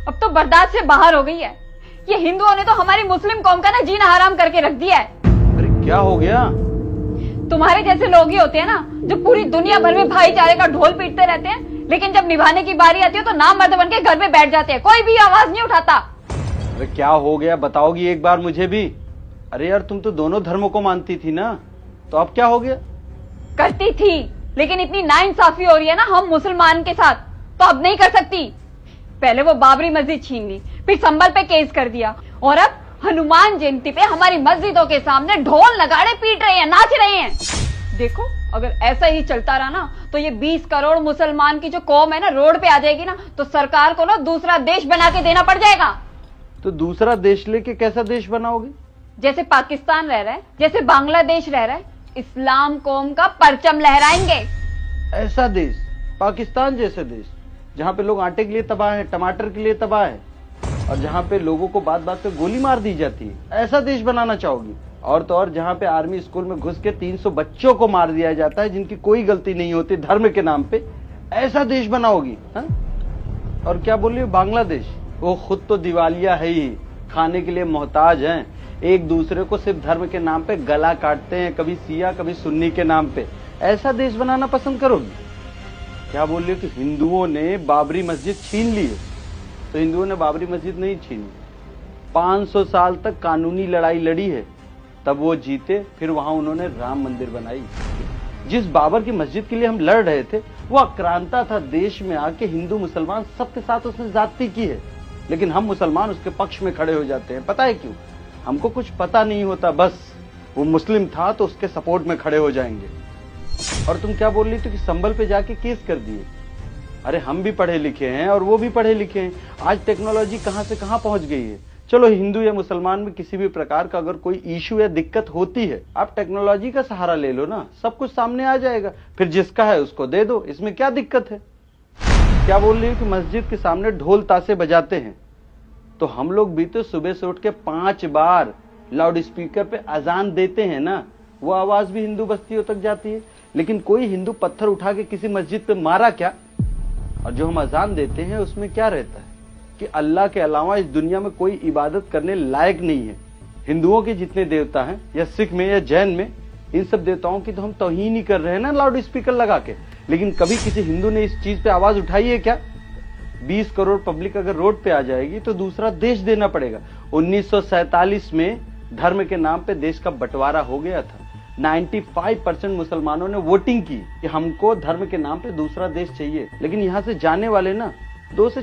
अब तो बर्दाश्त से बाहर हो गई है। ये हिंदुओं ने तो हमारी मुस्लिम कौम का ना जीना हराम करके रख दिया है। अरे क्या हो गया? तुम्हारे जैसे लोग ही होते हैं ना जो पूरी दुनिया भर में भाईचारे का ढोल पीटते रहते हैं, लेकिन जब निभाने की बारी आती है तो नाम मर्द बन के घर में बैठ जाते हैं, कोई भी आवाज नहीं उठाता। अरे क्या हो गया बताओगी एक बार मुझे भी? अरे यार तुम तो दोनों धर्मों को मानती थी ना, तो अब क्या हो गया? करती थी, लेकिन इतनी नाइंसाफी हो रही है ना हम मुसलमान के साथ, तो अब नहीं कर सकती। पहले वो बाबरी मस्जिद छीन ली, फिर संभल पे केस कर दिया, और अब हनुमान जयंती पे हमारी मस्जिदों के सामने ढोल नगाड़े पीट रहे हैं, नाच रहे हैं। देखो अगर ऐसा ही चलता रहा ना तो ये 20 करोड़ मुसलमान की जो कौम है ना रोड पे आ जाएगी ना, तो सरकार को ना दूसरा देश बना के देना पड़ जाएगा। तो दूसरा देश लेके कैसा देश बनाओगे? जैसे पाकिस्तान रह रहा है, जैसे बांग्लादेश रह रहा है, इस्लाम कौम का परचम लहराएंगे। ऐसा देश, पाकिस्तान जैसे देश, जहाँ पे लोग आटे के लिए तबाह है, टमाटर के लिए तबाह है, और जहाँ पे लोगों को बात बात पे गोली मार दी जाती है, ऐसा देश बनाना चाहोगी? और तो और जहाँ पे आर्मी स्कूल में घुस के 300 बच्चों को मार दिया जाता है जिनकी कोई गलती नहीं होती धर्म के नाम पे, ऐसा देश बनाओगी? हाँ? और क्या बोल रही हो बांग्लादेश? वो खुद तो दिवालिया है ही, खाने के लिए मोहताज हैं, एक दूसरे को सिर्फ धर्म के नाम पे गला काटते हैं, कभी सिया कभी सुन्नी के नाम पे। ऐसा देश बनाना पसंद करोगी? क्या बोल रही हो कि हिंदुओं ने बाबरी मस्जिद छीन ली है? तो हिंदुओं ने बाबरी मस्जिद नहीं छीनी, 500 साल तक कानूनी लड़ाई लड़ी है, तब वो जीते, फिर वहां उन्होंने राम मंदिर बनाई। जिस बाबर की मस्जिद के लिए हम लड़ रहे थे वो आक्रांता था, देश में आके हिंदू मुसलमान सबके साथ उसने ज्यादती की है, लेकिन हम मुसलमान उसके पक्ष में खड़े हो जाते हैं। पता है क्यों? हमको कुछ पता नहीं होता, बस वो मुस्लिम था तो उसके सपोर्ट में खड़े हो जाएंगे। और तुम क्या बोल रही थी कि संभल पे जाके केस कर दिए? अरे हम भी पढ़े लिखे हैं और वो भी पढ़े लिखे हैं, आज टेक्नोलॉजी कहां से कहां पहुंच गई है। चलो हिंदू या मुसलमान में किसी भी प्रकार का अगर कोई इशू या दिक्कत होती है, आप टेक्नोलॉजी का सहारा ले लो ना, सब कुछ सामने आ जाएगा, फिर जिसका है उसको दे दो, इसमें क्या दिक्कत है? क्या बोल रही है कि मस्जिद के सामने ढोल ताशे बजाते हैं, तो हम लोग भी तो सुबह से उठ के 5 बार लाउड स्पीकर पे अजान देते हैं ना, वो आवाज भी हिंदू बस्तियों तक जाती है, लेकिन कोई हिंदू पत्थर उठा के किसी मस्जिद पे मारा क्या? और जो हम अजान देते हैं उसमें क्या रहता है कि अल्लाह के अलावा इस दुनिया में कोई इबादत करने लायक नहीं है। हिंदुओं के जितने देवता हैं, या सिख में या जैन में, इन सब देवताओं की तो हम तौहीन ही कर रहे हैं ना लाउड स्पीकर लगा के, लेकिन कभी किसी हिंदू ने इस चीज पे आवाज उठाई है क्या? 20 करोड़ पब्लिक अगर रोड पे आ जाएगी तो दूसरा देश देना पड़ेगा। 1947 में धर्म के नाम पे देश का बंटवारा हो गया था, 95% मुसलमानों ने वोटिंग की कि हमको धर्म के नाम पे दूसरा देश चाहिए, लेकिन यहाँ से जाने वाले ना 2 से